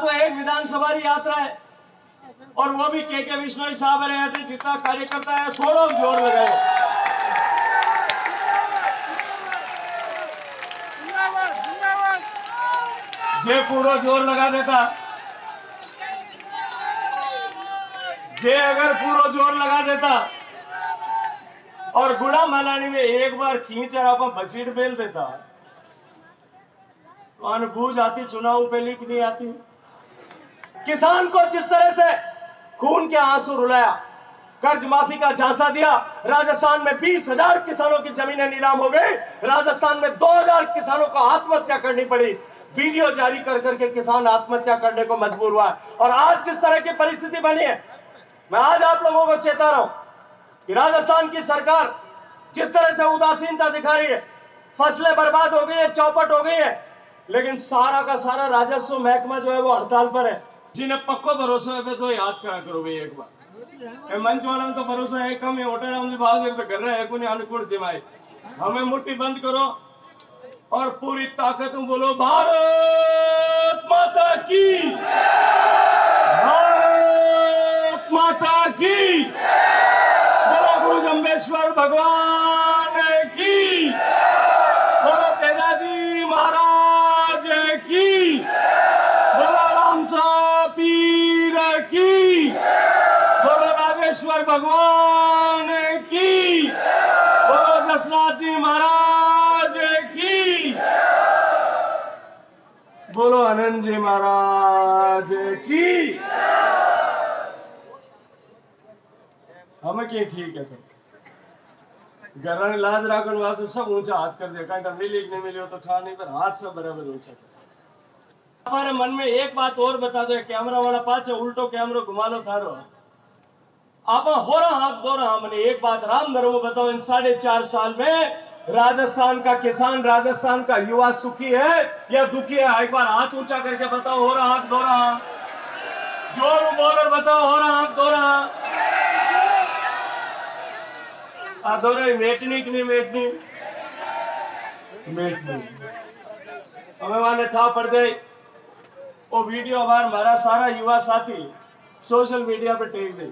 तो एक विधानसभा यात्रा है और वो भी के विश्नोई साहब रहे थे, जितना कार्यकर्ता है थोड़ा जोर लगाए। जे पूरा जोर लगा देता, जे अगर पूरा जोर लगा देता और गुड़ा मलानी में एक बार खींच आप बचीट बेल देता, तो अनुभूज आती चुनाव पहले की नहीं आती। किसान को जिस तरह से खून के आंसू रुलाया, कर्ज माफी का झांसा दिया, राजस्थान में 20,000 किसानों की जमीनें नीलाम हो गई, राजस्थान में 2,000 किसानों को आत्महत्या करनी पड़ी, वीडियो जारी कर करके किसान आत्महत्या करने को मजबूर हुआ। और आज जिस तरह की परिस्थिति बनी है, मैं आज आप लोगों को चेता रहा हूं कि राजस्थान की सरकार जिस तरह से उदासीनता दिखा रही है, फसलें बर्बाद हो गई है, चौपट हो गई है, लेकिन सारा का सारा राजस्व महकमा जो है वो हड़ताल पर है। जिन्हें पक्को भरोसा है तो याद करा करो भाई एक बार, मंच वाला तो भरोसा है कम है, होटल हम भाग तो कर रहे हैं कुछ अनुकूल दिमाग, हमें मुट्ठी बंद करो और पूरी ताकत बोलो भारत माता की, भारत माता की, बोलो गुरु जम्बेश्वर भगवान की, बोलो तेजाजी महाराज की, बोलो रामचा पीर की, बोलो राजेश्वर भगवान की, बोलो दशनाथ जी महाराज की, बोलो आनंद जी महाराज की। हमें क्या ठीक है, तो घर ने लाज राखण वास्ते सब ऊंचा हाथ कर दिया, कहीं मिली नहीं मिली हो तो खा नहीं, पर हाथ सब बराबर ऊंचा कर। हमारे मन में एक बात और बता दो, कैमरा वाला पाचे उल्टो कैमरा घुमा लो थारो, आप हो रहा हाथ दो रहा, मैंने एक बात राम धर्म बताओ, इन 4.5 साल में राजस्थान का किसान, राजस्थान का युवा सुखी है या दुखी है? एक बार हाथ ऊंचा करके बताओ, हो रहा हाथ दो रहा, जोर बोलर बताओ, हो रहा हाथ दो रहा, दो रही मेटनी की नहीं मेटनी, मेटनी हमें वाले था पड़ गए। वो वीडियो हमारा सारा युवा साथी सोशल मीडिया पे टेक दे,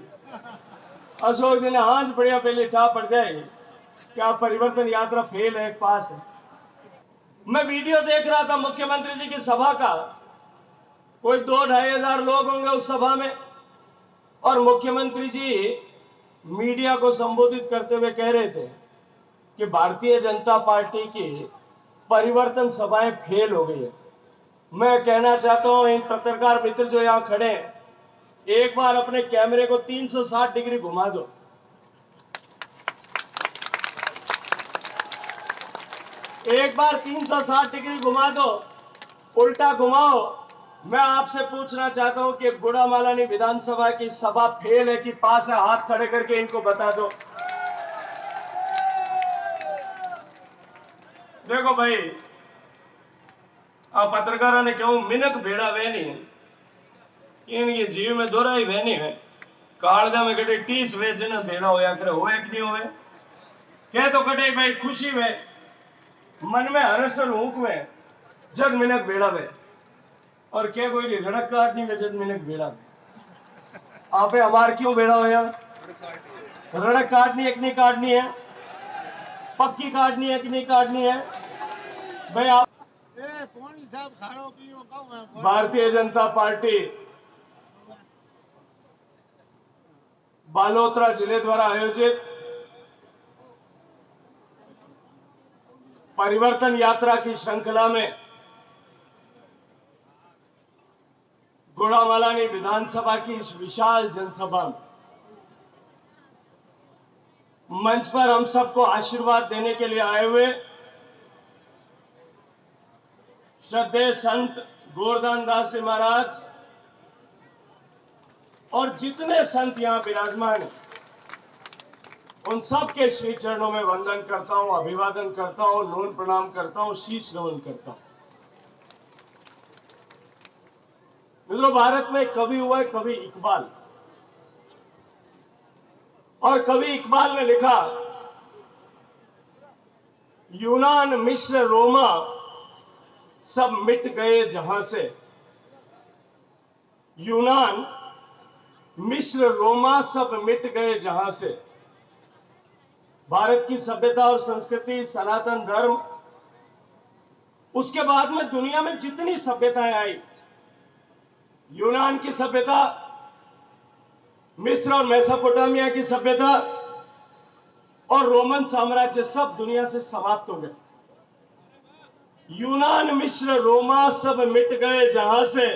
अशोक जी ने आज बढ़िया पहले ठा पड़ जाए क्या परिवर्तन यात्रा फेल है, पास है। मैं वीडियो देख रहा था मुख्यमंत्री जी की सभा का, कोई 2-2.5 हजार लोग होंगे उस सभा में, और मुख्यमंत्री जी मीडिया को संबोधित करते हुए कह रहे थे कि भारतीय जनता पार्टी की परिवर्तन सभाएं फेल हो गई है। मैं कहना चाहता हूं इन पत्रकार मित्र जो यहां खड़े हैं, एक बार अपने कैमरे को 360 डिग्री घुमा दो, एक बार 360 डिग्री घुमा दो, उल्टा घुमाओ। मैं आपसे पूछना चाहता हूं कि गुड़ा मालानी विधानसभा की सभा फेल है कि पास है? हाथ खड़े करके इनको बता दो। देखो भाई, आप पत्रकारों ने क्यों मिनक भेड़ा वे नहीं, इनके जीव में दोरा ही वे नहीं है, कालजा में कटे 30 वे जिन्हें भेड़ा होया करे, हो एक नहीं होवे, कह तो कटे भाई खुशी में, मन में हर्ष और ऊक में जग मिनक भेड़ा वे, और क्या कोई लड़क काटनी में जग मिनक भेड़ा वे। आपे हमार क्यों भेड़ा होया? रड़क काटनी एक नहीं काटनी है, पक्की काटनी है कि नहीं काटनी है भाई? आप भारतीय जनता पार्टी बालोतरा जिले द्वारा आयोजित परिवर्तन यात्रा की श्रृंखला में गुड़ा मालानी विधानसभा की इस विशाल जनसभा में मंच पर हम सबको आशीर्वाद देने के लिए आए हुए श्रद्धेय संत गोवर्धन दास जी महाराज और जितने संत यहां विराजमान हैं, उन सब के श्री चरणों में वंदन करता हूं, अभिवादन करता हूं, नमन प्रणाम करता हूं, शीश नमन करता हूं। मित्रों, भारत में कवि हुआ है कवि इकबाल, और कवि इकबाल ने लिखा, यूनान मिस्र रोमा सब मिट गए जहां से, यूनान, मिस्र, रोमा सब मिट गए जहां से। भारत की सभ्यता और संस्कृति, सनातन धर्म, उसके बाद में दुनिया में जितनी सभ्यताएं आई, यूनान की सभ्यता, मिस्र और मेसोपोटामिया की सभ्यता और रोमन साम्राज्य सब दुनिया से समाप्त हो गए। यूनान, मिस्र, रोमा सब मिट गए जहां से,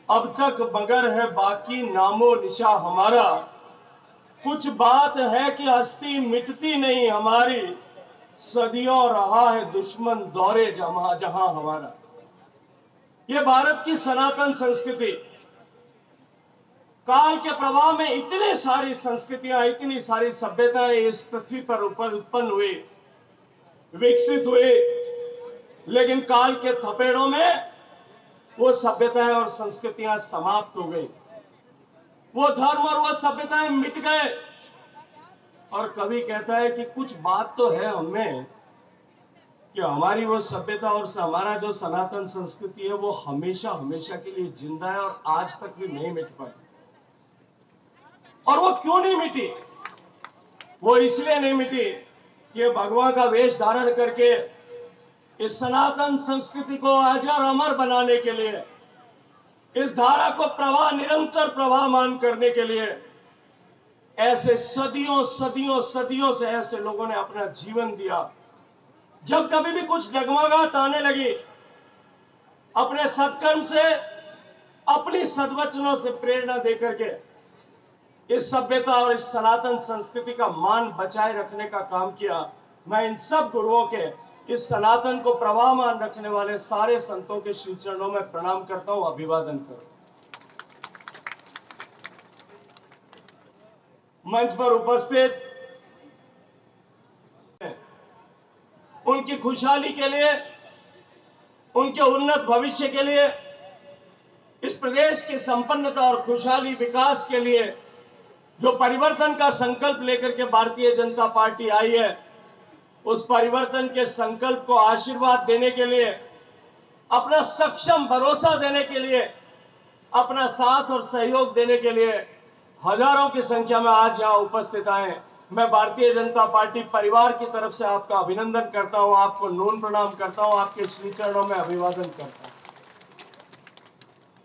अब तक मगर है बाकी नामो निशा हमारा। कुछ बात है कि हस्ती मिटती नहीं हमारी, सदियों रहा है दुश्मन दौरे जहां जहां हमारा। यह भारत की सनातन संस्कृति, काल के प्रवाह में इतनी सारी संस्कृतियां, इतनी सारी सभ्यताएं इस पृथ्वी पर उत्पन्न हुई, विकसित हुई, लेकिन काल के थपेड़ों में वो सभ्यताएं और संस्कृतियां समाप्त हो गई, वो धर्म और वो सभ्यताएं मिट गए। और कवि कहता है कि कुछ बात तो है हमें कि हमारी वो सभ्यता और हमारा जो सनातन संस्कृति है वो हमेशा हमेशा के लिए जिंदा है और आज तक भी नहीं मिट पाई। और वो क्यों नहीं मिटी? वो इसलिए नहीं मिटी कि भगवान का वेश धारण करके इस सनातन संस्कृति को अजर अमर बनाने के लिए, इस धारा को प्रवाह, निरंतर प्रवाहमान करने के लिए ऐसे सदियों सदियों सदियों से ऐसे लोगों ने अपना जीवन दिया। जब कभी भी कुछ डगमगाहट आने लगी, अपने सत्कर्म से, अपनी सद्वचनों से प्रेरणा देकर के इस सभ्यता और इस सनातन संस्कृति का मान बचाए रखने का काम किया। मैं इन सब गुरुओं के, इस सनातन को प्रवाहमान रखने वाले सारे संतों के श्री चरणों में प्रणाम करता हूं, अभिवादन करता हूं। मंच पर उपस्थित उनकी खुशहाली के लिए, उनके उन्नत भविष्य के लिए, इस प्रदेश की संपन्नता और खुशहाली विकास के लिए जो परिवर्तन का संकल्प लेकर के भारतीय जनता पार्टी आई है, उस परिवर्तन के संकल्प को आशीर्वाद देने के लिए, अपना सक्षम भरोसा देने के लिए, अपना साथ और सहयोग देने के लिए हजारों की संख्या में आज यहां उपस्थित आए। मैं भारतीय जनता पार्टी परिवार की तरफ से आपका अभिनंदन करता हूं, आपको नून प्रणाम करता हूं, आपके श्री चरणों में अभिवादन करता हूं।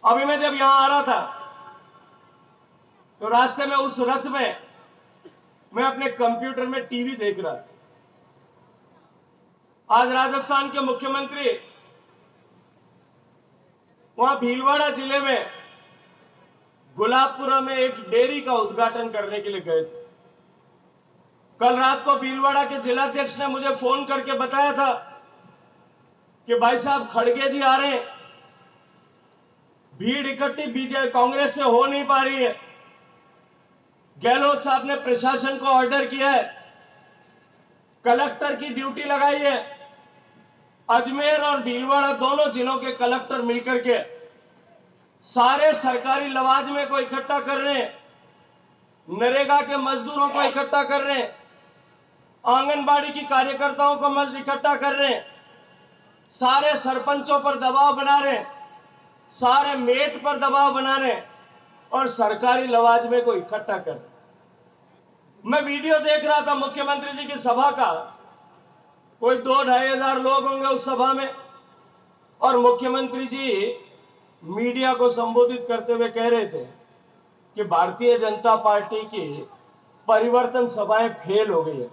अभी मैं जब यहां आ रहा था तो रास्ते में उस रथ में मैं अपने कंप्यूटर में टीवी देख रहा था। आज राजस्थान के मुख्यमंत्री वहां भीलवाड़ा जिले में गुलाबपुरा में एक डेयरी का उद्घाटन करने के लिए गए थे। कल रात को भीलवाड़ा के जिलाध्यक्ष ने मुझे फोन करके बताया था कि भाई साहब खड़गे जी आ रहे हैं, भीड़ इकट्ठी बीजेपी कांग्रेस से हो नहीं पा रही है, गहलोत साहब ने प्रशासन को ऑर्डर किया है, कलेक्टर की ड्यूटी लगाई है, अजमेर और भीलवाड़ा दोनों जिलों के कलेक्टर मिलकर के सारे सरकारी लवाजमे को इकट्ठा कर रहे हैं, नरेगा के मजदूरों को इकट्ठा कर रहे हैं, आंगनबाड़ी की कार्यकर्ताओं को मजदूर इकट्ठा कर रहे हैं, सारे सरपंचों पर दबाव बना रहे हैं, सारे मेट पर दबाव बना रहे हैं और सरकारी लवाजमे को इकट्ठा कर रहे हैं। मैं वीडियो देख रहा था मुख्यमंत्री जी की सभा का, कोई 2-2.5 हजार लोग होंगे उस सभा में, और मुख्यमंत्री जी मीडिया को संबोधित करते हुए कह रहे थे कि भारतीय जनता पार्टी की परिवर्तन सभाएं फेल हो गई है।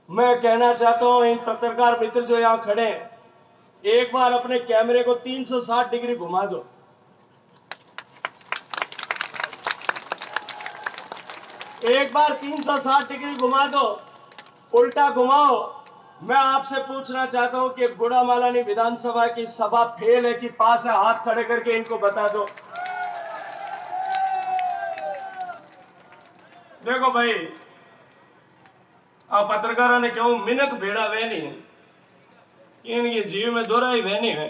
मैं कहना चाहता हूं इन पत्रकार मित्र जो यहां खड़े हैं, एक बार अपने कैमरे को 360 डिग्री घुमा दो। एक बार 360 डिग्री घुमा दो, उल्टा घुमाओ। मैं आपसे पूछना चाहता हूं कि गुड़ामालानी विधानसभा की सभा फेल है कि पास है? हाथ खड़े करके इनको बता दो। देखो भाई, आ पत्रकारों ने क्यों मिनक भेड़ा वहनी है, इनके जीव में दोहराई वहनी है,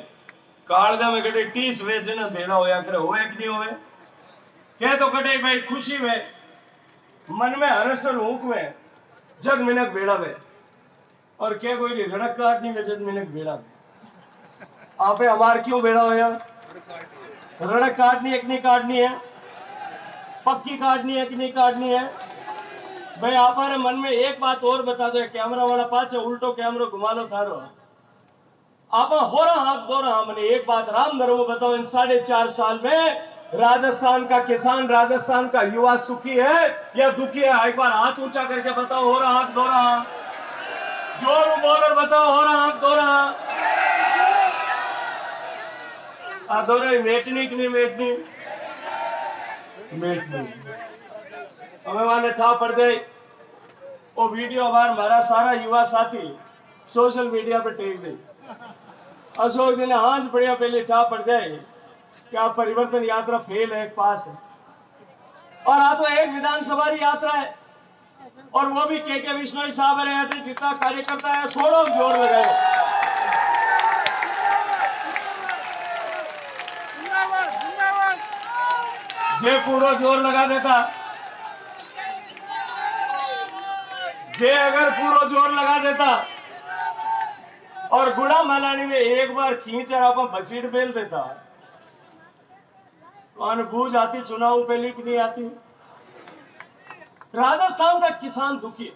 कालजा में कटे 30 वे जन भेड़ा होया करे, होए कि नहीं होए? कह तो कटे भाई खुशी में, मन में हर्ष और ऊक में जग मिनक भेड़ा वे, और क्या कोई लड़क का आदमी में जग मिनक भेड़ा वे। आपे हमार क्यों भेड़ा होया? रड़क काटनी है कि नहीं काटनी है, पक्की काटनी है कि नहीं काटनी है। भाई हमारे मन में एक बात और बता दो, कैमरा वाला पाछे उल्टो कैमरा घुमा लो थारो, आप हो रहा हाथ दो रहा मैंने एक बात राम धर्म बताओ, इन 4.5 साल में राजस्थान का किसान, राजस्थान का युवा सुखी है या दुखी है? एक बार हाथ ऊंचा करके बताओ, हो रहा हाथ दो रहा, जोर बोलकर बताओ, हो रहा हाथ दो रहा, दो रही मेटनी की नहीं मेटनी, मेटनी हमें वाले था पड़ गए। वो वीडियो हमारा सारा युवा साथी सोशल मीडिया पे टेक दे, अशोक जी ने आज बढ़िया पहले ठा पड़ जाए कि आप परिवर्तन यात्रा फेल है, पास है, और आ तो एक विधानसभा यात्रा है, और वो भी के विश्नोई साहब रहे थे, जितना कार्यकर्ता है थोड़ा जोर लगाए, जे पूरा जोर लगा देता, जे अगर पूरा जोर लगा देता और गुड़ा मलानी में एक बार खींच आप बचीट बेल देता, तो अनुभूज आती चुनाव पहले की नहीं आती। राजस्थान का किसान दुखी है।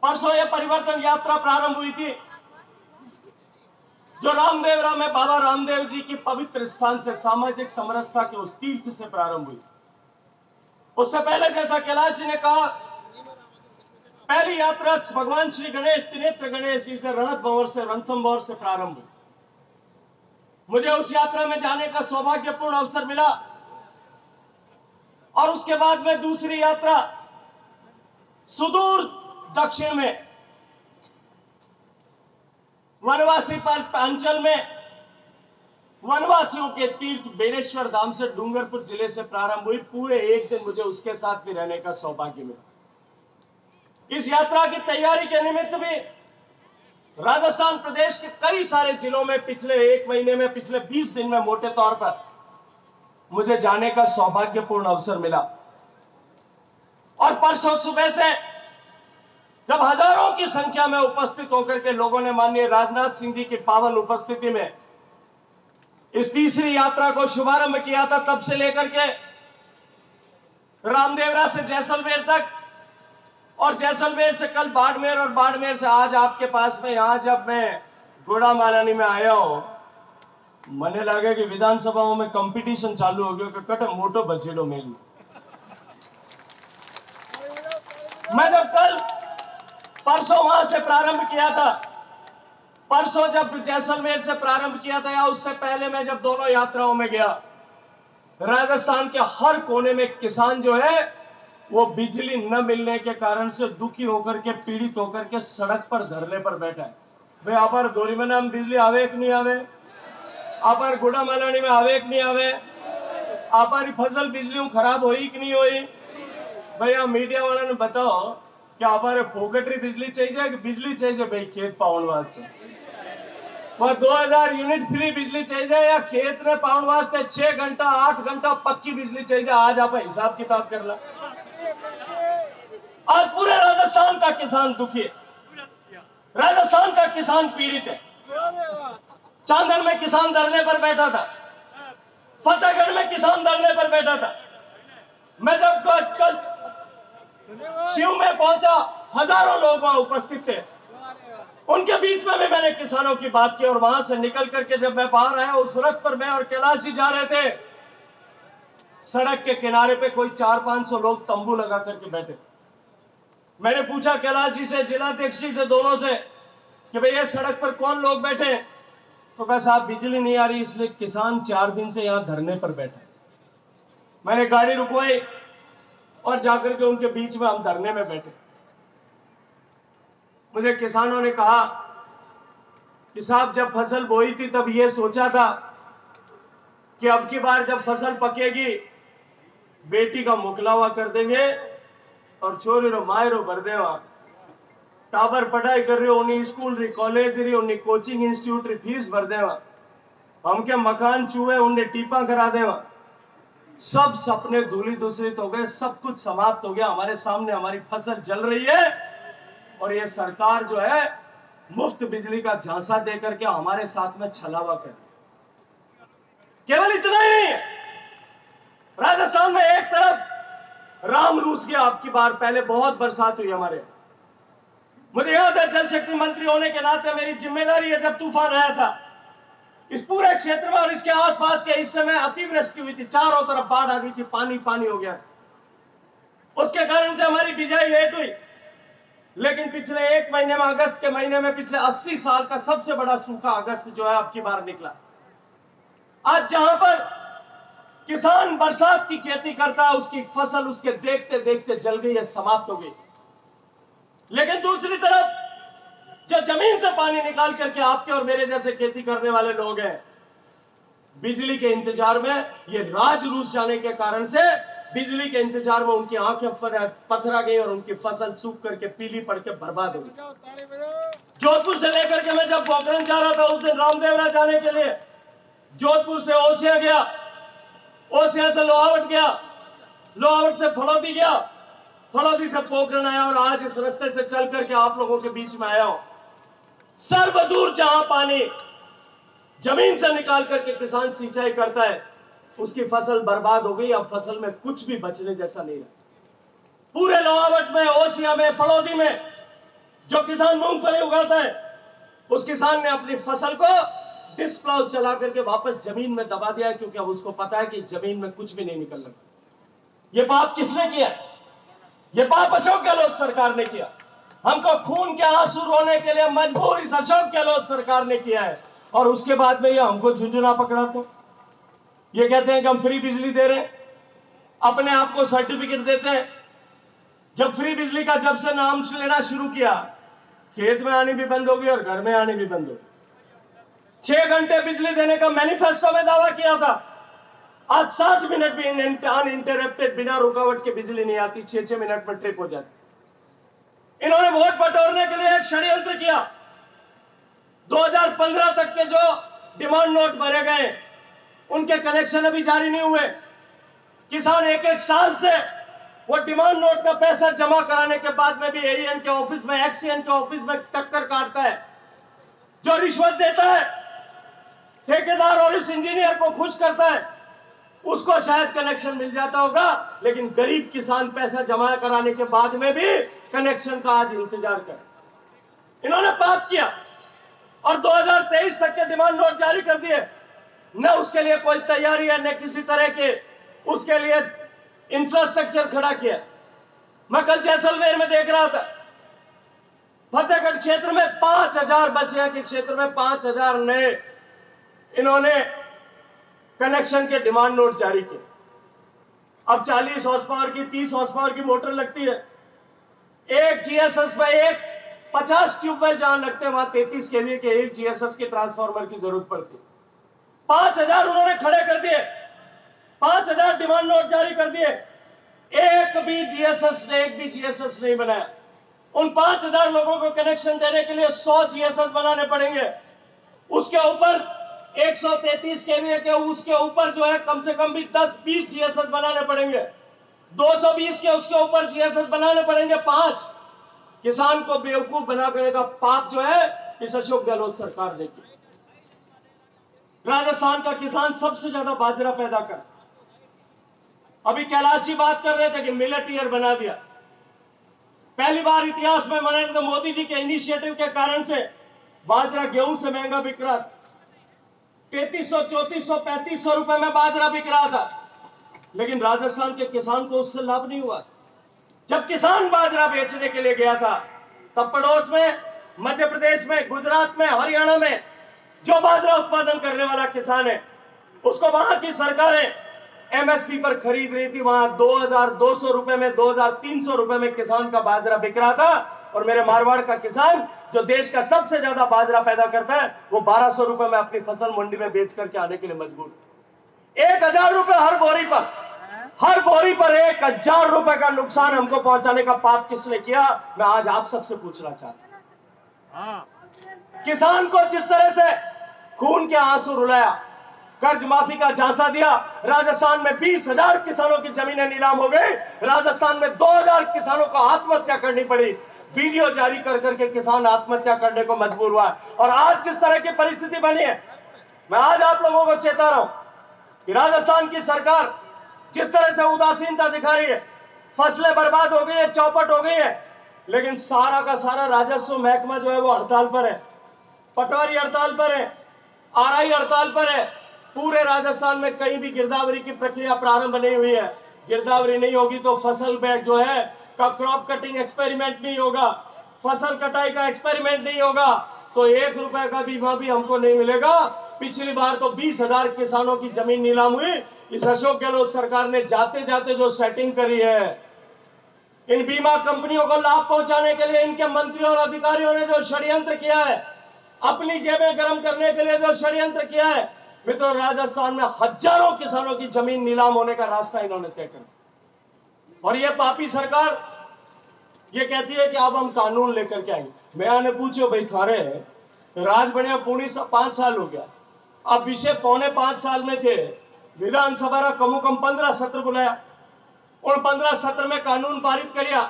परसों यह परिवर्तन यात्रा प्रारंभ हुई थी, जो रामदेवरा में बाबा रामदेव जी की पवित्र स्थान से सामाजिक समरसता के उस तीर्थ से प्रारंभ हुई। उससे पहले जैसा कैलाश जी ने कहा, पहली यात्रा भगवान श्री गणेश त्रिनेत्र गणेश जी से रणत भंवर से रणथंभौर से प्रारंभ हुई। मुझे उस यात्रा में जाने का सौभाग्यपूर्ण अवसर मिला, और उसके बाद में दूसरी यात्रा सुदूर दक्षिण में वनवासी अंचल में वनवासियों के तीर्थ बेणेश्वर धाम से डूंगरपुर जिले से प्रारंभ हुई। पूरे एक दिन मुझे उसके साथ भी रहने का सौभाग्य मिला। इस यात्रा की तैयारी के निमित्त भी राजस्थान प्रदेश के कई सारे जिलों में पिछले एक महीने में, पिछले 20 दिन में मोटे तौर पर मुझे जाने का सौभाग्यपूर्ण अवसर मिला। और परसों सुबह से जब हजारों की संख्या में उपस्थित होकर के लोगों ने माननीय राजनाथ सिंह जी की पावन उपस्थिति में इस तीसरी यात्रा को शुभारंभ किया था, तब से लेकर के रामदेवरा से जैसलमेर तक, और जैसलमेर से कल बाड़मेर, और बाड़मेर से आज आपके पास में यहां जब मैं गुड़ा मालानी में आया हूं, मने लगे कि विधानसभाओं में कंपटीशन चालू हो गया कि कट मोटो बचेड़ो मेल। मैं जब कल परसों वहां से प्रारंभ किया था, परसों जब जैसलमेर से प्रारंभ किया था, या उससे पहले मैं जब दोनों यात्राओं में गया, राजस्थान के हर कोने में किसान जो है वो बिजली न मिलने के कारण से दुखी होकर के, पीड़ित होकर के सड़क पर धरने पर बैठा है। भाई आप दोरी में हम बिजली आवे कि नहीं आवे, आप गुड़ा मालानी में आवे कि नहीं आवे, आप फसल बिजली खराब हुई कि नहीं हुई। भैया मीडिया वाला ने बताओ कि हमारे फोकटरी बिजली चाहिए कि बिजली चाहिए भाई खेत पावन वास्ते, वह 2000 यूनिट फ्री बिजली चाहिए या खेत में पावन वास्ते 6 घंटा 8 घंटा पक्की बिजली चाहिए। आज आप हिसाब किताब कर ला। आज पूरे राजस्थान का किसान दुखी है, राजस्थान का किसान पीड़ित है। चांदन में किसान धरने पर बैठा था, फतेहगढ़ में किसान धरने पर बैठा था। मैं जब कल शिव में पहुंचा, हजारों लोग वहां उपस्थित थे, उनके बीच में भी मैंने किसानों की बात की। और वहां से निकल करके जब मैं बाहर आया, उस सड़क पर मैं और कैलाश जी जा रहे थे, सड़क के किनारे पे कोई 400-500 लोग तंबू लगा करके बैठे। मैंने पूछा कैलाश जी से, जिलाध्यक्ष जी से, दोनों से कि भाई ये सड़क पर कौन लोग बैठे, तो कहा साहब बिजली नहीं आ रही इसलिए किसान 4 दिन से यहां धरने पर बैठे। मैंने गाड़ी रुकवाई और जाकर के उनके बीच में हम धरने में बैठे। मुझे किसानों ने कहा कि साहब जब फसल बोई थी तब ये सोचा था कि अब की बार जब फसल पकेगी बेटी का मुकलावा कर देंगे और छोरी रो मायरो भर देवा, टाबर पढ़ाई कर रही हो उन्हीं स्कूल री कॉलेज री उन्हीं कोचिंग इंस्टीट्यूट री फीस भर देवा, हमके मकान चूहे उन्हें टीपा करा देवा। सब सपने धूली दूसरित हो गए, सब कुछ समाप्त हो गया। हमारे सामने हमारी फसल जल रही है और ये सरकार जो है मुफ्त बिजली का झांसा देकर के हमारे साथ में छलावा कर। केवल रूस गया आपकी बार, पहले बहुत बरसात हुई हमारे। मुझे याद है जल शक्ति मंत्री होने के नाते मेरी जिम्मेदारी है, जब तूफान आया था इस पूरे क्षेत्र में और इसके आसपास के हिस्से में अतिवृष्टि हुई थी, चारों तरफ बाढ़ आ गई थी, पानी पानी हो गया। उसके कारण से हमारी बिजाई लेट हुई, लेकिन पिछले एक महीने में, अगस्त के महीने में, पिछले 80 साल का सबसे बड़ा सूखा अगस्त जो है आपकी बार निकला। आज जहां पर किसान बरसात की खेती करता है, उसकी फसल उसके देखते देखते जल गई है, समाप्त हो गई। लेकिन दूसरी तरफ जो जमीन से पानी निकाल करके आपके और मेरे जैसे खेती करने वाले लोग हैं, बिजली के इंतजार में, ये राज रूस जाने के कारण से बिजली के इंतजार में उनकी आंखें पथरा गई और उनकी फसल सूख करके पीली पड़ के बर्बाद हो गई। जोधपुर से लेकर के मैं जब पोखरण जा रहा था उस दिन रामदेवरा जाने के लिए, जोधपुर से ओसिया गया, ओसिया से लोहावट गया, लोहावट से फलौदी गया, फलौदी से पोखरण आया और आज इस रास्ते से चल करके आप लोगों के बीच में आया हूं। सर्वदूर जहां पानी जमीन से निकाल करके किसान सिंचाई करता है, उसकी फसल बर्बाद हो गई। अब फसल में कुछ भी बचने जैसा नहीं है। पूरे लोहावट में, ओसिया में, फलौदी में जो किसान मूंगफली उगाता है, उस किसान ने अपनी फसल को डिस्प्लाउ चला करके वापस जमीन में दबा दिया है, क्योंकि अब उसको पता है कि इस जमीन में कुछ भी नहीं निकल रहा। यह पाप किसने किया? यह पाप अशोक गहलोत सरकार ने किया। हमको खून के आंसू रोने के लिए मजबूर इस अशोक गहलोत सरकार ने किया है। और उसके बाद में ये हमको झुंझुना पकड़ाते, ये कहते हैं कि हम फ्री बिजली दे रहे हैं, अपने आप को सर्टिफिकेट देते हैं। जब फ्री बिजली का जब से नाम लेना शुरू किया, खेत में आनी भी बंद हो गई और घर में आनी भी बंद हो गई। 6 घंटे बिजली देने का मैनिफेस्टो में दावा किया था, आज 7 मिनट भी अनइंटरप्टेड, बिना रुकावट के बिजली नहीं आती, 6-6 मिनट में ट्रिप हो जाती। इन्होंने वोट बटोरने के लिए एक षड्यंत्र किया। 2015 तक के जो डिमांड नोट भरे गए, उनके कनेक्शन अभी जारी नहीं हुए। किसान एक साल से वो डिमांड नोट का पैसा जमा कराने के बाद में भी एईएन के ऑफिस में, एक्सीएन के ऑफिस में टक्कर काटता है। जो रिश्वत देता है ठेकेदार और इस इंजीनियर को खुश करता है, उसको शायद कनेक्शन मिल जाता होगा, लेकिन गरीब किसान पैसा जमा कराने के बाद में भी कनेक्शन का आज इंतजार कर। इन्होंने पाप किया और 2023 तक के डिमांड नोट जारी कर दिए। न उसके लिए कोई तैयारी है, न किसी तरह के उसके लिए इंफ्रास्ट्रक्चर खड़ा किया। मैं कल जैसलमेर में देख रहा था, फतेहगढ़ क्षेत्र में 5000 बसिया के क्षेत्र में 5000 नए इन्होंने कनेक्शन के डिमांड नोट जारी किए। अब 40 हॉर्स पावर की, 30 हॉर्स पावर की मोटर लगती है। एक जीएसएस में, एक 50 ट्यूबवेल जहां लगते हैं वहां 33 केवीए के एक जीएसएस के ट्रांसफार्मर की जरूरत पड़ती। 5000 उन्होंने खड़े कर दिए, 5000 डिमांड नोट जारी कर दिए। एक भी जीएसएस नहीं बनाया। उन 5000 लोगों को कनेक्शन देने के लिए 100 जीएसएस बनाने पड़ेंगे। उसके ऊपर 133 केवीए के, उसके ऊपर जो है कम से कम भी 10-20 जीएसएस बनाने पड़ेंगे। 220 के उसके ऊपर जीएसएस बनाने पड़ेंगे 5। किसान को बेवकूफ बना करने का पाप जो है इस अशोक गहलोत सरकार ने किया। राजस्थान का किसान सबसे ज्यादा बाजरा पैदा कर, अभी कैलाश जी बात कर रहे थे कि मिलेट ईयर बना दिया। पहली बार इतिहास में नरेंद्र मोदी जी के इनिशिएटिव के कारण से बाजरा गेहूं से महंगा बिक रहा, 3300, 3400, 3500 रुपए में बाजरा बिक रहा था, लेकिन राजस्थान के किसान को उससे लाभ नहीं हुआ। जब किसान बाजरा बेचने के लिए गया था, तब पड़ोस में मध्य प्रदेश में, गुजरात में, हरियाणा में जो बाजरा उत्पादन करने वाला किसान है, उसको वहां की सरकारें एमएसपी पर खरीद रही थी। वहां 2200 रुपए में, 2300 रुपए में किसान का बाजरा बिक रहा था। और मेरे मारवाड़ का किसान जो देश का सबसे ज्यादा बाजरा पैदा करता है, वो 1200 रुपए में अपनी फसल मंडी में बेच करके आने के लिए मजबूर। 1000 रुपए हर बोरी पर, 1000 रुपए का नुकसान हमको पहुंचाने का पाप किसने किया? मैं आज आप सबसे पूछना चाहता हूं। किसान को जिस तरह से खून के आंसू रुलाया, कर्ज माफी का झांसा दिया, राजस्थान में 20,000 किसानों की जमीनें नीलाम हो गई, राजस्थान में 2000 किसानों को आत्महत्या करनी पड़ी, वीडियो जारी कर करके किसान आत्महत्या करने को मजबूर हुआ। और आज जिस तरह की परिस्थिति बनी है, मैं आज आप लोगों को चेता रहा हूं कि राजस्थान की सरकार जिस तरह से उदासीनता दिखा रही है, फसलें बर्बाद हो गई है, चौपट हो गई है, लेकिन सारा का सारा राजस्व महकमा जो है वो हड़ताल पर है, पटवारी हड़ताल पर है, आरआई हड़ताल पर है। पूरे राजस्थान में कहीं भी गिरदावरी की प्रक्रिया प्रारंभ नहीं हुई है। गिरदावरी नहीं होगी तो फसल बैंक जो है का क्रॉप कटिंग एक्सपेरिमेंट नहीं होगा, फसल कटाई का एक्सपेरिमेंट नहीं होगा, तो 1 रुपए का बीमा भी हमको नहीं मिलेगा। पिछली बार तो 20,000 किसानों की जमीन नीलाम हुई। इस अशोक गहलोत सरकार ने जाते जाते जो सेटिंग करी है, इन बीमा कंपनियों को लाभ पहुंचाने के लिए इनके मंत्रियों और अधिकारियों ने जो षड्यंत्र किया है, अपनी जेबें गर्म करने के लिए जो षड्यंत्र किया है, मित्रों राजस्थान में हजारों किसानों की जमीन नीलाम होने का रास्ता इन्होंने तय कर। और ये पापी सरकार ये कहती है कि अब हम कानून लेकर के आएंगे। मैं आने पूछो भाई थारे राज बने पूरी 5 साल हो गया, अब विषय 4.5 साल में थे, विधानसभा का कम 15 सत्र बुलाया और 15 सत्र में कानून पारित किया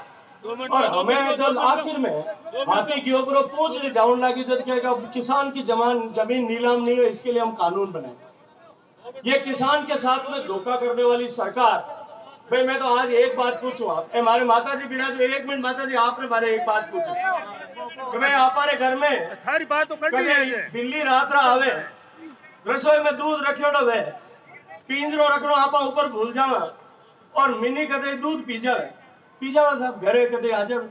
और हमें जब आखिर में हाथी के ऊपर पूछ ले जाऊन लगी जब क्या किसान की जमीन नीलाम नहीं है, इसके लिए हम कानून बनाए। ये किसान के साथ में धोखा करने वाली सरकार। भाई मैं तो आज एक बात पूछूं, आप हमारे माता जी बिना जो 1 मिनट माता जी आपने बारे एक बात पूछी कि मैं हमारे घर में सारी बात तो कर दी है। बिल्ली रात आवे रसोई में दूध रखियो पिंजरो रखनो आप ऊपर भूल जावा और मिनी कदे दूध पी जावे साहब घरे कदे आ जावे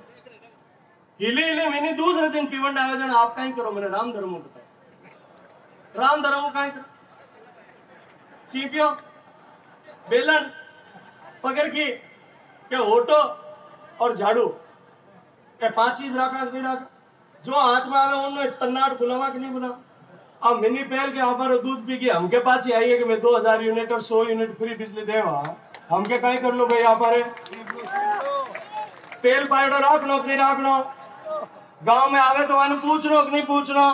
हिले मिनी दूध रे दिन पीवन आवे जन आप कहीं करो मैंने राम धर्म बताया। राम धर्म कहीं करो सीपियो बेलन पकड़ की क्या ओटो और झाड़ू क्या 5 चीज रखा जो हाथ में आवे उन्होंने तन्नाट बुलावा कि नहीं बुला। अब मिनी पहल के हमारे दूध पी के हमके पास ही आई है कि मैं 2000 यूनिट और 100 यूनिट फ्री बिजली दे हमके कहीं कर लो भाई यहाँ पर तेल पाउडर रख लो कि नहीं रख लो, गांव में आवे तो मैंने पूछ लो कि नहीं पूछ लो,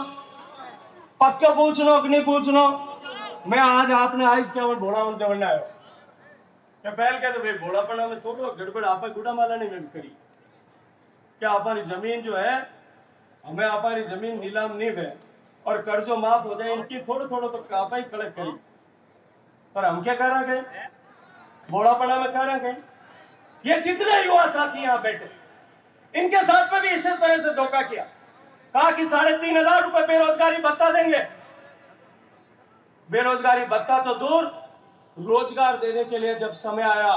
पक्का पूछ लो कि नहीं पूछ लो। मैं आज आपने आज क्या भोड़ा मन देवना आयो क्या पहल कहते भाई भोड़ापना में थोड़ा गड़बड़ आप गुड़ा माला नहीं में करी क्या हमारी जमीन जो है हमें हमारी जमीन नीलाम नहीं है और कर्जों माफ हो जाए इनकी थोड़ा थोड़ा तो कापा ही कड़क करी, पर हम क्या करा गए भोड़ापना में करा गए। ये जितने युवा साथी यहां बैठे इनके साथ में भी इसी तरह से धोखा किया, कहा कि 3,500 रुपए बेरोजगारी भत्ता देंगे। बेरोजगारी भत्ता तो दूर, रोजगार देने के लिए जब समय आया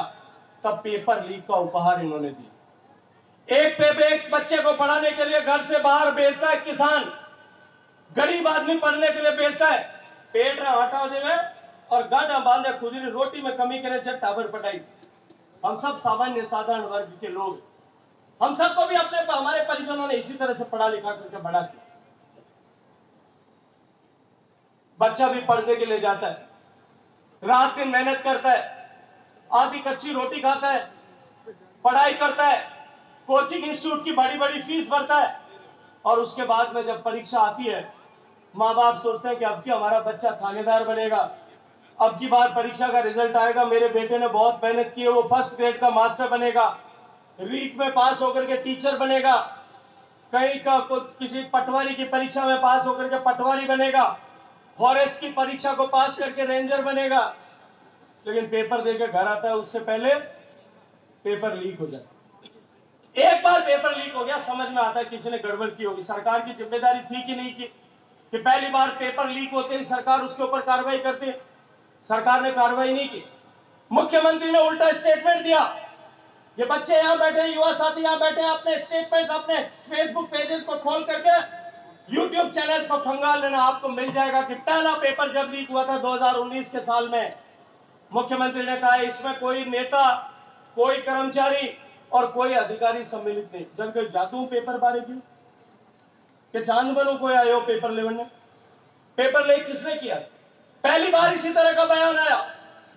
तब पेपर लीक का उपहार इन्होंने दिया। एक बच्चे को पढ़ाने के लिए घर से बाहर भेजता है किसान, गरीब आदमी पढ़ने के लिए भेजता है, पेट में आटा देवे और गाना बांधे खुदरी रोटी में कमी करे जब टाबर पटाई। हम सब सामान्य साधारण वर्ग के लोग, हम सबको भी अपने हमारे परिजनों ने इसी तरह से पढ़ा लिखा करके बड़ा किया। बच्चा भी पढ़ने के लिए जाता है, रात दिन मेहनत करता है, आधी कच्ची रोटी खाता है, पढ़ाई करता है, कोचिंग इंस्टीट्यूट की बड़ी बड़ी फीस भरता है और उसके बाद में जब परीक्षा आती है मां बाप सोचते हैं कि अब की हमारा बच्चा थानेदार बनेगा, अब की बार परीक्षा का रिजल्ट आएगा, मेरे बेटे ने बहुत मेहनत की है, वो फर्स्ट ग्रेड का मास्टर बनेगा, रीट में पास होकर के टीचर बनेगा, कहीं का किसी पटवारी की परीक्षा में पास होकर के पटवारी बनेगा, फॉरेस्ट की परीक्षा को पास करके रेंजर बनेगा। लेकिन पेपर देकर घर आता है उससे पहले पेपर लीक हो जाता है। एक बार पेपर लीक हो गया समझ में आता है किसी ने गड़बड़ की होगी। सरकार की जिम्मेदारी थी कि नहीं की कि पहली बार पेपर लीक होते ही सरकार उसके ऊपर कार्रवाई करती। सरकार ने कार्रवाई नहीं की, मुख्यमंत्री ने उल्टा स्टेटमेंट दिया। ये बच्चे यहां बैठे, युवा साथी यहां बैठे, अपने स्टेटमेंट अपने फेसबुक पेजेस को खोल करके यूट्यूब चैनल को खंगाल लेना, आपको मिल जाएगा कि पहला पेपर जब लीक हुआ था 2019 के साल में, मुख्यमंत्री ने कहा इसमें कोई नेता, कोई कर्मचारी और कोई अधिकारी सम्मिलित नहीं। जब जादू पेपर बारे की कि जानवरों को आयो पेपर लेने, पेपर लीक किसने किया? पहली बार इसी तरह का बयान आया,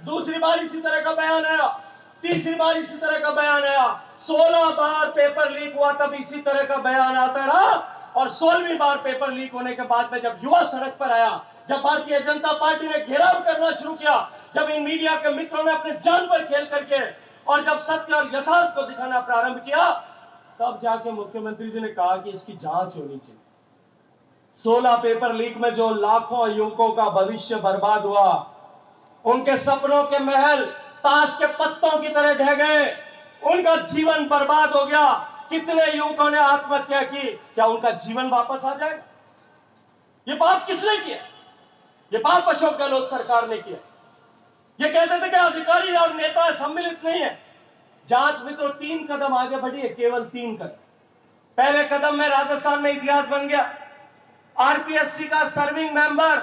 दूसरी बार इसी तरह का बयान आया, तीसरी बार इसी तरह का बयान आया, 16 बार पेपर लीक हुआ तब इसी तरह का बयान आता रहा। और 16वीं बार पेपर लीक होने के बाद में जब युवा सड़क पर आया, जब भारतीय जनता पार्टी ने घेराव करना शुरू किया, जब इन मीडिया के मित्रों ने अपने जान पर खेल करके और जब सत्य और यथार्थ को दिखाना प्रारंभ किया, तब जाके मुख्यमंत्री जी ने कहा कि इसकी जांच होनी चाहिए। 16 पेपर लीक में जो लाखों युवकों का भविष्य बर्बाद हुआ, उनके सपनों के महल ताश के पत्तों की तरह ढह गए, उनका जीवन बर्बाद हो गया, कितने युवकों ने आत्महत्या की, क्या उनका जीवन वापस आ जाएगा? ये पाप किसने किया? ये पाप अशोक गहलोत सरकार ने किया। ये कहते थे कि अधिकारी और नेता सम्मिलित नहीं है। जांच मित्रों 3 कदम आगे बढ़ी है, केवल 3 कदम। पहले कदम में राजस्थान में इतिहास बन गया। आरपीएससी का सर्विंग मेंबर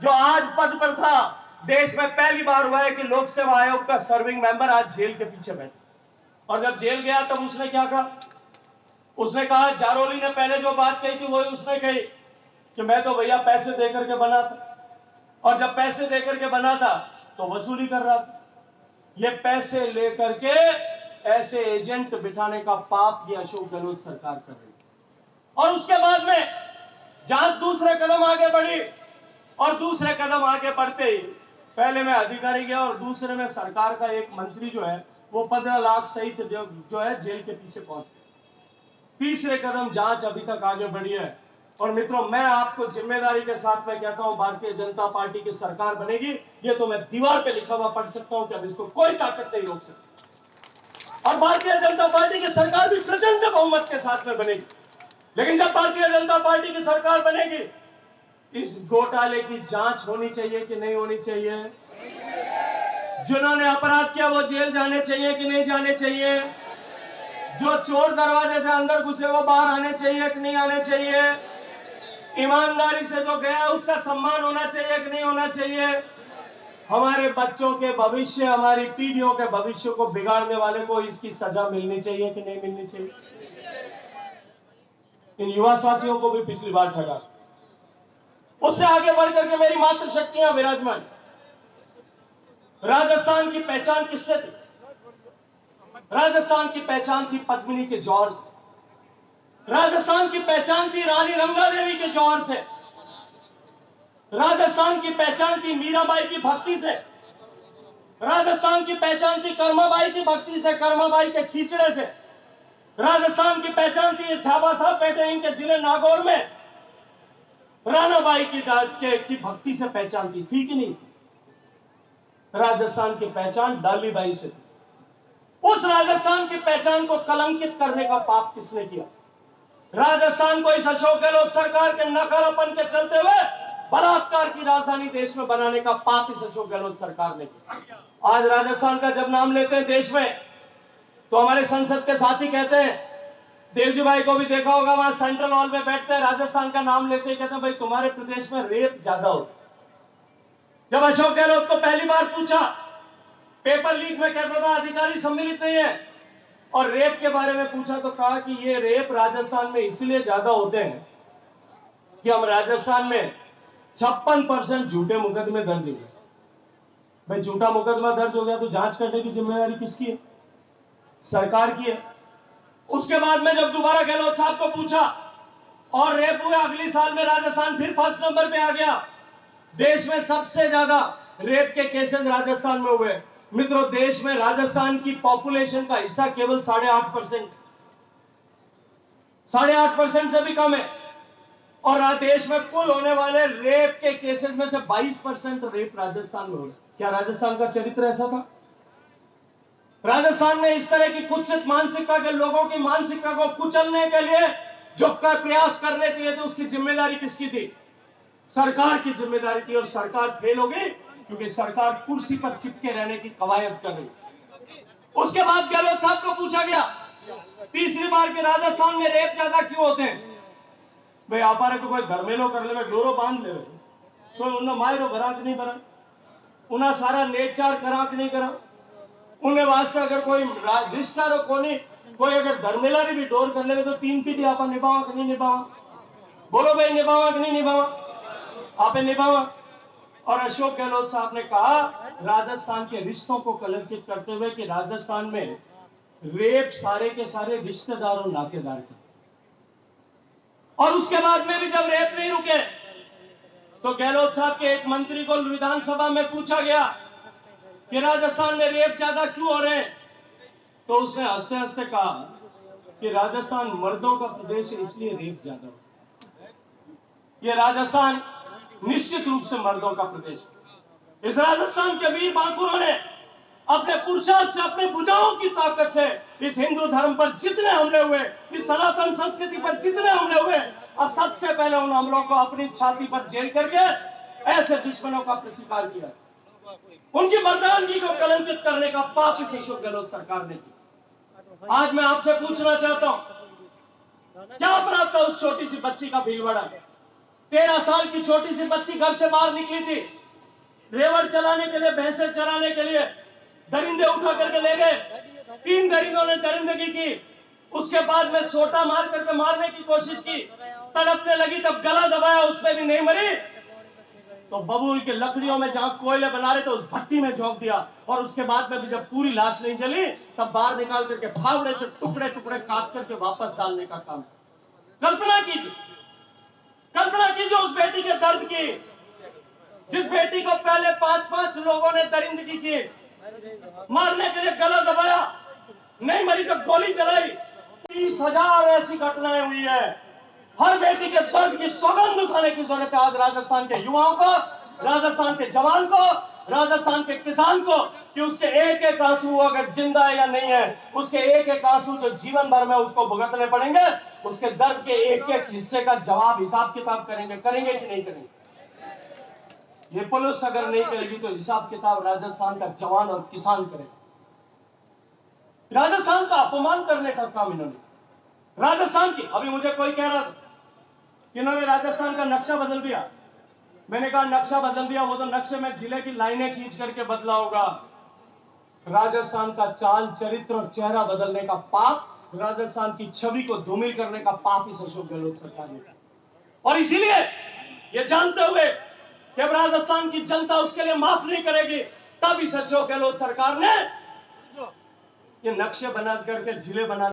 जो आज पद पर था, देश में पहली बार हुआ है कि लोक सेवा आयोग का सर्विंग मेंबर आज जेल के पीछे बैठा। और जब जेल गया तब उसने क्या कहा? उसने कहा, जारोली ने पहले जो बात कही थी वही उसने कही कि मैं तो भैया पैसे देकर के बना था, और जब पैसे देकर के बना था तो वसूली कर रहा था। ये पैसे लेकर के ऐसे एजेंट बिठाने का पाप ये अशोक गहलोत सरकार कर रही है। और उसके बाद में जांच दूसरे कदम आगे बढ़ी, और दूसरे कदम आगे बढ़ते ही पहले में अधिकारी गया और दूसरे में सरकार का एक मंत्री जो है वो 15 लाख सहित जो है जेल के पीछे पहुंच गया। तीसरे कदम जांच अभी तक आगे बढ़ी है। और मित्रों, मैं आपको जिम्मेदारी के साथ में कहता हूं, भारतीय जनता पार्टी की सरकार बनेगी। ये तो मैं दीवार पे लिखा हुआ पढ़ सकता हूं कि अब इसको कोई ताकत नहीं रोक सकती। और भारतीय जनता पार्टी की सरकार भी प्रचंड बहुमत के साथ में बनेगी। लेकिन जब भारतीय जनता पार्टी की सरकार बनेगी, इस घोटाले की जांच होनी चाहिए कि नहीं होनी चाहिए? जिन्होंने अपराध किया वो जेल जाने चाहिए कि नहीं जाने चाहिए? जो चोर दरवाजे से अंदर घुसे वो बाहर आने चाहिए कि नहीं आने चाहिए? ईमानदारी से जो गया उसका सम्मान होना चाहिए कि नहीं होना चाहिए? हमारे बच्चों के भविष्य, हमारी पीढ़ियों के भविष्य को बिगाड़ने वाले को इसकी सजा मिलनी चाहिए कि नहीं मिलनी चाहिए? इन युवा साथियों को भी पिछली बार ठगा। उससे आगे बढ़कर के मेरी मातृशक्तियां विराजमान। राजस्थान की पहचान किससे थी? राजस्थान की पहचान थी पद्मिनी के जौहर से। राजस्थान की पहचान थी रानी रंगादेवी के जौहर से। राजस्थान की पहचान थी मीराबाई की भक्ति से। राजस्थान की पहचान थी कर्माबाई की भक्ति से, कर्माबाई के खींचड़े से। राजस्थान की पहचान थी झाबा साहब बैठे इनके जिले नागौर में, रानाबाई की भक्ति से पहचान थी कि नहीं? राजस्थान की पहचान डालीबाई से थी। उस राजस्थान की पहचान को कलंकित करने का पाप किसने किया? राजस्थान को इस अशोक गहलोत सरकार के नकारापन के चलते हुए बलात्कार की राजधानी देश में बनाने का पाप इस अशोक गहलोत सरकार ने किया। आज राजस्थान का जब नाम लेते हैं देश में, तो हमारे संसद के साथी कहते हैं, देवजी भाई को भी देखा होगा, वहां सेंट्रल हॉल में बैठते हैं, राजस्थान का नाम लेते हैं, कहते हैं भाई तुम्हारे प्रदेश में रेप ज्यादा होता। जब अशोक गहलोत को पहली बार पूछा, पेपर लीक में कहता था अधिकारी सम्मिलित नहीं है, और रेप के बारे में पूछा तो कहा कि ये रेप राजस्थान में इसलिए ज्यादा होते हैं कि हम राजस्थान में 56% झूठे मुकदमे दर्ज हो गए। भाई झूठा मुकदमा दर्ज हो गया तो जांच करने की जिम्मेदारी किसकी है? सरकार की है। उसके बाद में जब दोबारा गहलोत साहब को पूछा और रेप हुआ, अगली साल में राजस्थान फिर फर्स्ट नंबर पे आ गया। देश में सबसे ज्यादा रेप के केसेस राजस्थान में हुए। मित्रों, देश में राजस्थान की पॉपुलेशन का हिस्सा केवल 8.5%, 8.5% से भी कम है। और देश में कुल होने वाले रेप के केसेस में से 22% रेप राजस्थान में हो गए। क्या राजस्थान का चरित्र ऐसा था? राजस्थान में इस तरह की कुत्सित मानसिकता के लोगों की मानसिकता को कुचलने के लिए जो प्रयास करने चाहिए थे, उसकी जिम्मेदारी किसकी थी? सरकार की जिम्मेदारी थी। और सरकार फेल हो गई क्योंकि सरकार कुर्सी पर चिपके रहने की कवायद कर रही। उसके बाद गहलोत साहब को पूछा गया तीसरी बार के राजस्थान में रेप ज्यादा क्यों होते हैं? भाई आप तो कोई घरमेलो कर ले, डोरो बांध ले, तो उन्हें मायरो घराक नहीं करा, उन्हें सारा नेचार कराक नहीं करा, उन्हें वास्ते अगर कोई रिश्ता कोई अगर धर्मेला भी डोर कर ले तो 3 पीढ़ी आप निभावा कि नहीं निभावा? बोलो भाई, निभावा कि नहीं निभावा? आप निभावा। और अशोक गहलोत साहब ने कहा राजस्थान के रिश्तों को कलंकित करते हुए कि राजस्थान में रेप सारे के सारे रिश्तेदार और नातेदार के। और उसके बाद में भी जब रेप नहीं रुके तो गहलोत साहब के एक मंत्री को विधानसभा में पूछा गया कि राजस्थान में रेप ज्यादा क्यों हो रहे हैं? तो उसने हंसते हंसते कहा कि राजस्थान मर्दों का प्रदेश है इसलिए रेप ज्यादा होता है। यह राजस्थान निश्चित रूप से मर्दों का प्रदेश है। इस राजस्थान के वीर बहादुरों ने अपने पुरुषार्थ से, अपने भुजाओं की ताकत से इस हिंदू धर्म पर जितने हमले हुए, इस सनातन संस्कृति पर जितने हमले हुए, अब सबसे पहले उन हमलों को अपनी छाती पर झेल करके ऐसे दुश्मनों का प्रतिकार किया। उनकी मर्दानगी को कलंकित करने का पाप इस अशोक गहलोत सरकार ने किया। आज मैं आपसे पूछना चाहता हूं, क्या अपराध था उस छोटी सी बच्ची का भीलवाड़ा? 13 साल की छोटी सी बच्ची घर से बाहर निकली थी, रेवड़ चलाने के लिए, भैंसे चराने के लिए दरिंदे उठा करके ले गए। 3 दरिंदों ने दरिंदगी की, उसके बाद में सोटा मार करके मारने की कोशिश की, तड़पने लगी, जब गला दबाया उसमें भी नहीं मरी तो बबूल के लकड़ियों में जहां कोयले बना रहे थे उस भट्टी में झोंक दिया, और उसके बाद में भी जब पूरी लाश नहीं जली तब बाहर निकाल करके फावड़े से टुकड़े टुकड़े काट करके वापस डालने का काम। कल्पना कीजिए, कल्पना कीजिए उस बेटी के दर्द की, जिस बेटी को पहले 5-5 लोगों ने दरिंदगी की, मारने के लिए गला दबाया, नहीं मरी तो गोली चलाई। 30,000 ऐसी घटनाएं हुई है। हर बेटी के दर्द की सौगंध उठाने की जरूरत है आज राजस्थान के युवाओं को, राजस्थान के जवान को, राजस्थान के किसान को, कि उसके एक एक आंसू अगर जिंदा है या नहीं है, उसके एक एक आंसू जो जीवन भर में उसको भुगतने पड़ेंगे, उसके दर्द के एक एक हिस्से का जवाब, हिसाब किताब करेंगे कि नहीं करेंगे? ये पुलिस अगर नहीं करेगी तो हिसाब किताब राजस्थान का जवान और किसान करेगा। राजस्थान का अपमान करने का काम इन्होंने, राजस्थान की, अभी मुझे कोई कह रहा था कि इन्होंने राजस्थान का नक्शा बदल दिया। मैंने कहा नक्शा बदल दिया, वो तो नक्शे में जिले की लाइनें खींच करके बदला होगा। राजस्थान का चाल चरित्र और चेहरा बदलने का पाप, राजस्थान की छवि को धूमिल करने का पाप इस अशोक गहलोत सरकार ने किया। और इसीलिए ये जानते हुए कि अब राजस्थान की जनता उसके लिए माफ नहीं करेगी, तब इस अशोक गहलोत सरकार ने ये नक्शे बना करके जिले बना